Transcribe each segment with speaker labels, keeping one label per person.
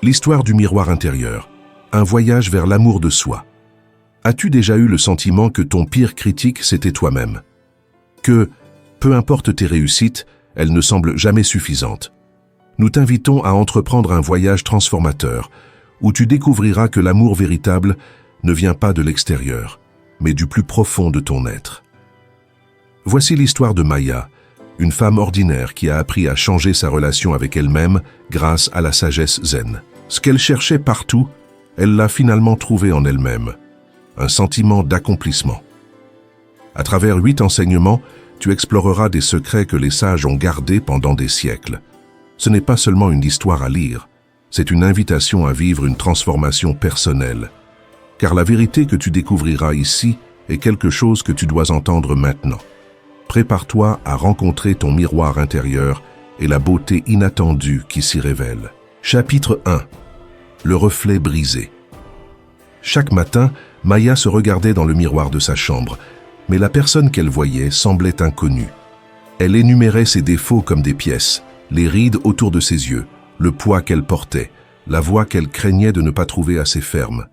Speaker 1: L'histoire du miroir intérieur, un voyage vers l'amour de soi. As-tu déjà eu le sentiment que ton pire critique, c'était toi-même? Que, peu importe tes réussites, elles ne semblent jamais suffisantes. Nous t'invitons à entreprendre un voyage transformateur, où tu découvriras que l'amour véritable ne vient pas de l'extérieur, mais du plus profond de ton être. Voici l'histoire de Maya, une femme ordinaire qui a appris à changer sa relation avec elle-même grâce à la sagesse zen. Ce qu'elle cherchait partout, elle l'a finalement trouvé en elle-même. Un sentiment d'accomplissement. À travers 8 enseignements, tu exploreras des secrets que les sages ont gardés pendant des siècles. Ce n'est pas seulement une histoire à lire, c'est une invitation à vivre une transformation personnelle. Car la vérité que tu découvriras ici est quelque chose que tu dois entendre maintenant. Prépare-toi à rencontrer ton miroir intérieur et la beauté inattendue qui s'y révèle. Chapitre 1. Le reflet brisé. Chaque matin, Maya se regardait dans le miroir de sa chambre, mais la personne qu'elle voyait semblait inconnue. Elle énumérait ses défauts comme des pièces, les rides autour de ses yeux, le poids qu'elle portait, la voix qu'elle craignait de ne pas trouver assez ferme.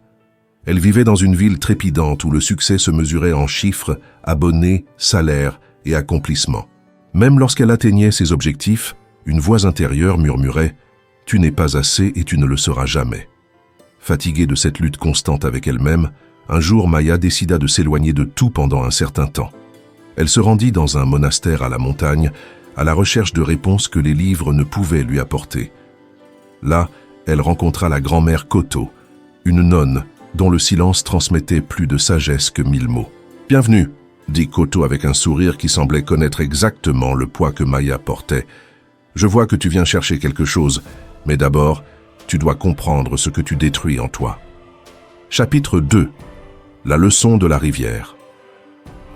Speaker 1: Elle vivait dans une ville trépidante où le succès se mesurait en chiffres, abonnés, salaires et accomplissements. Même lorsqu'elle atteignait ses objectifs, une voix intérieure murmurait « Tu n'es pas assez et tu ne le seras jamais ». Fatiguée de cette lutte constante avec elle-même, un jour Maya décida de s'éloigner de tout pendant un certain temps. Elle se rendit dans un monastère à la montagne, à la recherche de réponses que les livres ne pouvaient lui apporter. Là, elle rencontra la grand-mère Koto, une nonne dont le silence transmettait plus de sagesse que 1000 mots. « Bienvenue », dit Koto avec un sourire qui semblait connaître exactement le poids que Maya portait. « Je vois que tu viens chercher quelque chose, mais d'abord, tu dois comprendre ce que tu détruis en toi. » Chapitre 2. La leçon de la rivière.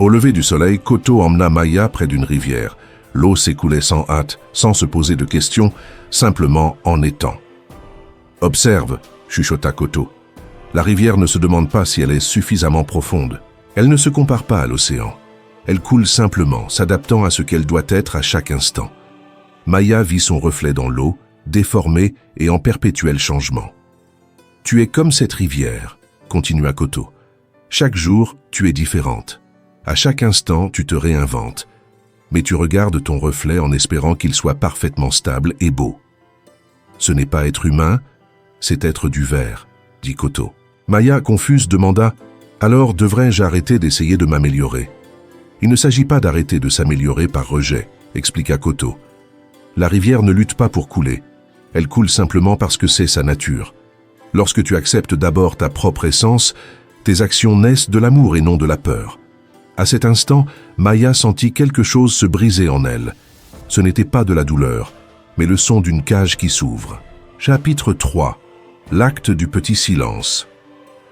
Speaker 1: Au lever du soleil, Koto emmena Maya près d'une rivière. L'eau s'écoulait sans hâte, sans se poser de questions, simplement en étant. « Observe », chuchota Koto. « La rivière ne se demande pas si elle est suffisamment profonde. Elle ne se compare pas à l'océan. Elle coule simplement, s'adaptant à ce qu'elle doit être à chaque instant. » Maya vit son reflet dans l'eau, déformé et en perpétuel changement. « Tu es comme cette rivière », continua Koto. « Chaque jour, tu es différente. À chaque instant, tu te réinventes. Mais tu regardes ton reflet en espérant qu'il soit parfaitement stable et beau. Ce n'est pas être humain, c'est être du verre, dit Koto. Maya, confuse, demanda « Alors devrais-je arrêter d'essayer de m'améliorer ?» Il ne s'agit pas d'arrêter de s'améliorer par rejet, expliqua Koto. La rivière ne lutte pas pour couler. Elle coule simplement parce que c'est sa nature. Lorsque tu acceptes d'abord ta propre essence, tes actions naissent de l'amour et non de la peur. À cet instant, Maya sentit quelque chose se briser en elle. Ce n'était pas de la douleur, mais le son d'une cage qui s'ouvre. Chapitre 3. L'acte du petit silence.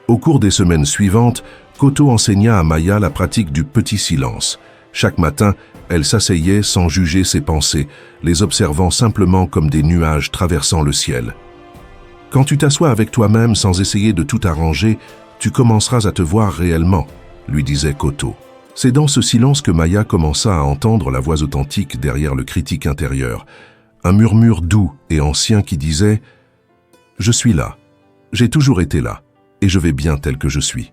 Speaker 1: Au cours des semaines suivantes, Koto enseigna à Maya la pratique du petit silence. Chaque matin, elle s'asseyait sans juger ses pensées, les observant simplement comme des nuages traversant le ciel. Quand tu t'assois avec toi-même sans essayer de tout arranger, tu commenceras à te voir réellement, lui disait Koto. C'est dans ce silence que Maya commença à entendre la voix authentique derrière le critique intérieur, un murmure doux et ancien qui disait « Je suis là, j'ai toujours été là, et je vais bien tel que je suis. »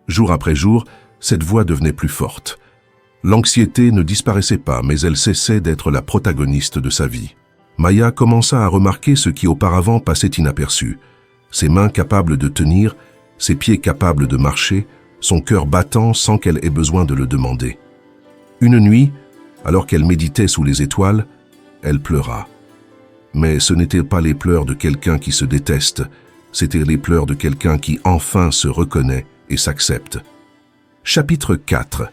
Speaker 1: Jour après jour, cette voix devenait plus forte. L'anxiété ne disparaissait pas, mais elle cessait d'être la protagoniste de sa vie. Maya commença à remarquer ce qui auparavant passait inaperçu. Ses mains capables de tenir, ses pieds capables de marcher, son cœur battant sans qu'elle ait besoin de le demander. Une nuit, alors qu'elle méditait sous les étoiles, elle pleura. Mais ce n'étaient pas les pleurs de quelqu'un qui se déteste, c'étaient les pleurs de quelqu'un qui enfin se reconnaît et s'accepte. Chapitre 4.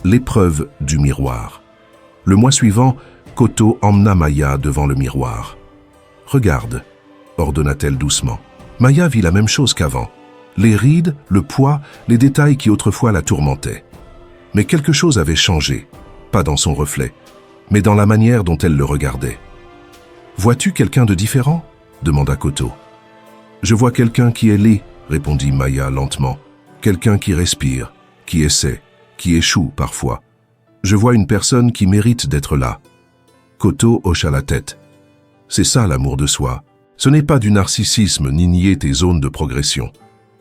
Speaker 1: L'épreuve du miroir. Le mois suivant, Koto emmena Maya devant le miroir. « Regarde », ordonna-t-elle doucement. Maya vit la même chose qu'avant. Les rides, le poids, les détails qui autrefois la tourmentaient. Mais quelque chose avait changé, pas dans son reflet, mais dans la manière dont elle le regardait. « Vois-tu quelqu'un de différent ?» demanda Koto. « Je vois quelqu'un qui est laid », répondit Maya lentement. « Quelqu'un qui respire, qui essaie, qui échoue parfois. Je vois une personne qui mérite d'être là. » Koto hocha la tête. « C'est ça l'amour de soi, Ce n'est pas du narcissisme ni nier tes zones de progression.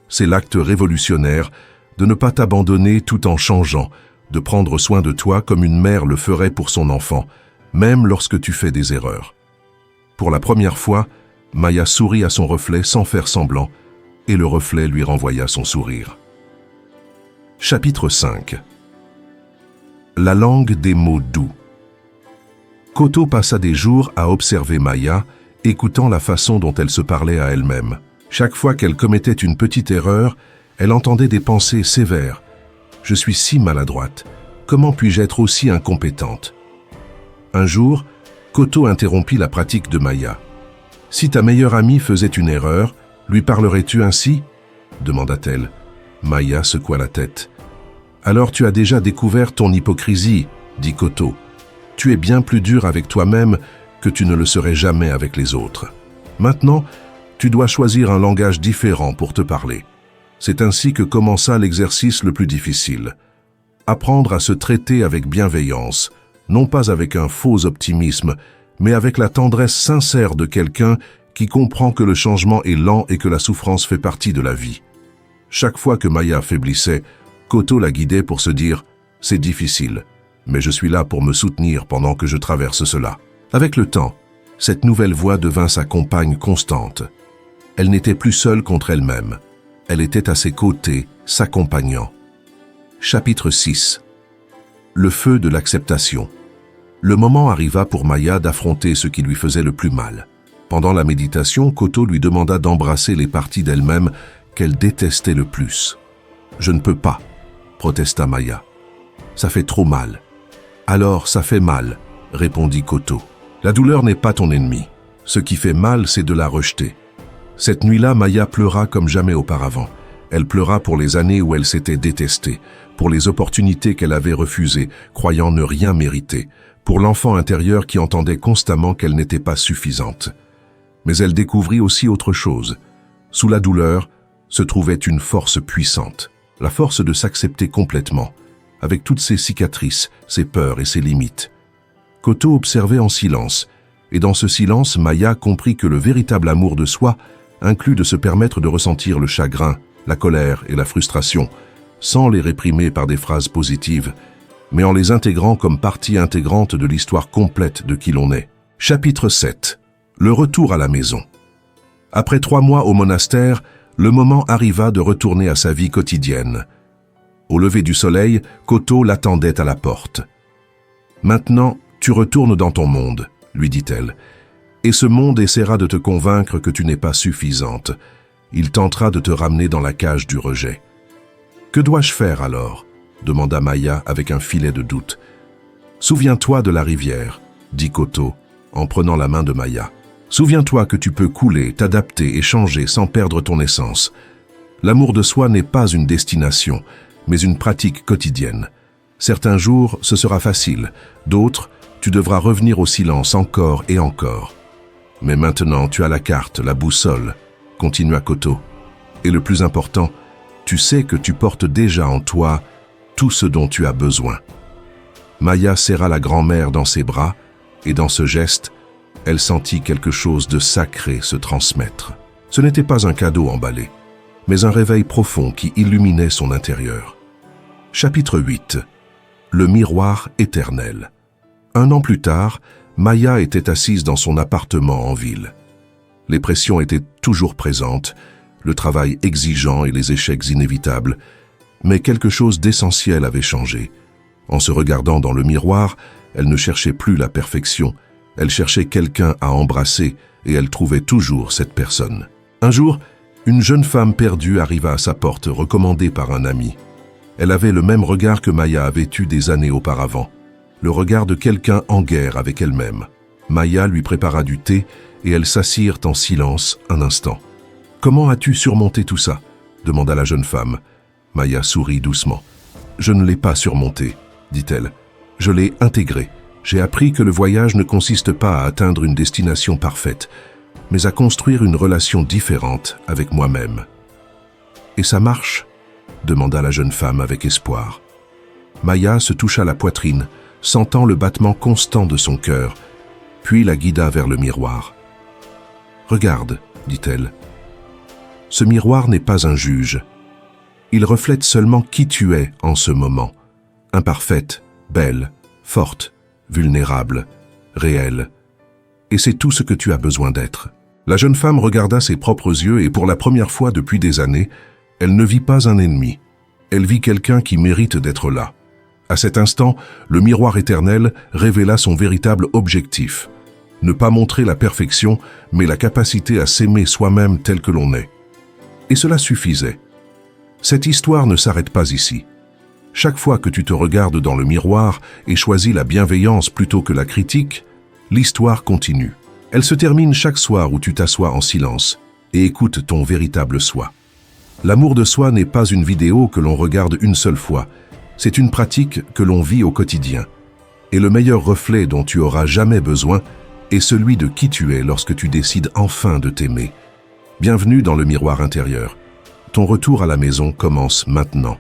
Speaker 1: C'est l'acte révolutionnaire de ne pas t'abandonner tout en changeant, de prendre soin de toi comme une mère le ferait pour son enfant, même lorsque tu fais des erreurs. Pour la première fois, Maya sourit à son reflet sans faire semblant, et le reflet lui renvoya son sourire. Chapitre 5. La langue des mots doux. Koto passa des jours à observer Maya, écoutant la façon dont elle se parlait à elle-même. Chaque fois qu'elle commettait une petite erreur, elle entendait des pensées sévères. « Je suis si maladroite. Comment puis-je être aussi incompétente ?» Un jour, Koto interrompit la pratique de Maya. « Si ta meilleure amie faisait une erreur, lui parlerais-tu ainsi ?» demanda-t-elle. Maya secoua la tête. « Alors tu as déjà découvert ton hypocrisie, » dit Koto. « Tu es bien plus dur avec toi-même que tu ne le serais jamais avec les autres. Maintenant, tu dois choisir un langage différent pour te parler. C'est ainsi que commença l'exercice le plus difficile. Apprendre à se traiter avec bienveillance, non pas avec un faux optimisme, mais avec la tendresse sincère de quelqu'un qui comprend que le changement est lent et que la souffrance fait partie de la vie. Chaque fois que Maya faiblissait, Koto la guidait pour se dire « C'est difficile, mais je suis là pour me soutenir pendant que je traverse cela. » Avec le temps, cette nouvelle voix devint sa compagne constante. Elle n'était plus seule contre elle-même. Elle était à ses côtés, s'accompagnant. Chapitre 6. Le feu de l'acceptation. Le moment arriva pour Maya d'affronter ce qui lui faisait le plus mal. Pendant la méditation, Koto lui demanda d'embrasser les parties d'elle-même qu'elle détestait le plus. « Je ne peux pas », protesta Maya. « Ça fait trop mal. »« Alors, ça fait mal », répondit Koto. « La douleur n'est pas ton ennemi. Ce qui fait mal, c'est de la rejeter. » Cette nuit-là, Maya pleura comme jamais auparavant. Elle pleura pour les années où elle s'était détestée, pour les opportunités qu'elle avait refusées, croyant ne rien mériter, pour l'enfant intérieur qui entendait constamment qu'elle n'était pas suffisante. Mais elle découvrit aussi autre chose. Sous la douleur se trouvait une force puissante, la force de s'accepter complètement, avec toutes ses cicatrices, ses peurs et ses limites. Koto observait en silence, et dans ce silence, Maya comprit que le véritable amour de soi inclut de se permettre de ressentir le chagrin, la colère et la frustration, sans les réprimer par des phrases positives, mais en les intégrant comme partie intégrante de l'histoire complète de qui l'on est. Chapitre 7. Le retour à la maison. Après 3 mois au monastère, le moment arriva de retourner à sa vie quotidienne. Au lever du soleil, Koto l'attendait à la porte. « Maintenant, tu retournes dans ton monde, » lui dit-elle. Et ce monde essaiera de te convaincre que tu n'es pas suffisante. Il tentera de te ramener dans la cage du rejet. « Que dois-je faire alors ?» demanda Maya avec un filet de doute. « Souviens-toi de la rivière, » dit Koto en prenant la main de Maya. « Souviens-toi que tu peux couler, t'adapter et changer sans perdre ton essence. L'amour de soi n'est pas une destination, mais une pratique quotidienne. Certains jours, ce sera facile, d'autres, tu devras revenir au silence encore et encore. Mais maintenant, tu as la carte, la boussole, » continua Koto. « Et le plus important, tu sais que tu portes déjà en toi tout ce dont tu as besoin. » Maya serra la grand-mère dans ses bras, et dans ce geste, elle sentit quelque chose de sacré se transmettre. Ce n'était pas un cadeau emballé, mais un réveil profond qui illuminait son intérieur. Chapitre 8. Le miroir éternel. 1 an plus tard, Maya était assise dans son appartement en ville. Les pressions étaient toujours présentes, le travail exigeant et les échecs inévitables, mais quelque chose d'essentiel avait changé. En se regardant dans le miroir, elle ne cherchait plus la perfection, elle cherchait quelqu'un à embrasser et elle trouvait toujours cette personne. Un jour, une jeune femme perdue arriva à sa porte, recommandée par un ami. Elle avait le même regard que Maya avait eu des années auparavant, le regard de quelqu'un en guerre avec elle-même. Maya lui prépara du thé et elles s'assirent en silence un instant. « Comment as-tu surmonté tout ça ?» demanda la jeune femme. Maya sourit doucement. « Je ne l'ai pas surmonté, » dit-elle. « Je l'ai intégré. J'ai appris que le voyage ne consiste pas à atteindre une destination parfaite, mais à construire une relation différente avec moi-même. »« Et ça marche ?» demanda la jeune femme avec espoir. Maya se toucha la poitrine, sentant le battement constant de son cœur, puis la guida vers le miroir. Regarde, dit-elle. Ce miroir n'est pas un juge. Il reflète seulement qui tu es en ce moment. Imparfaite, belle, forte, vulnérable, réelle. Et c'est tout ce que tu as besoin d'être. La jeune femme regarda ses propres yeux et pour la première fois depuis des années, elle ne vit pas un ennemi. Elle vit quelqu'un qui mérite d'être là. À cet instant, le miroir éternel révéla son véritable objectif. Ne pas montrer la perfection, mais la capacité à s'aimer soi-même tel que l'on est. Et cela suffisait. Cette histoire ne s'arrête pas ici. Chaque fois que tu te regardes dans le miroir et choisis la bienveillance plutôt que la critique, l'histoire continue. Elle se termine chaque soir où tu t'assois en silence et écoutes ton véritable soi. L'amour de soi n'est pas une vidéo que l'on regarde une seule fois, c'est une pratique que l'on vit au quotidien. Et le meilleur reflet dont tu auras jamais besoin est celui de qui tu es lorsque tu décides enfin de t'aimer. Bienvenue dans le miroir intérieur. Ton retour à la maison commence maintenant.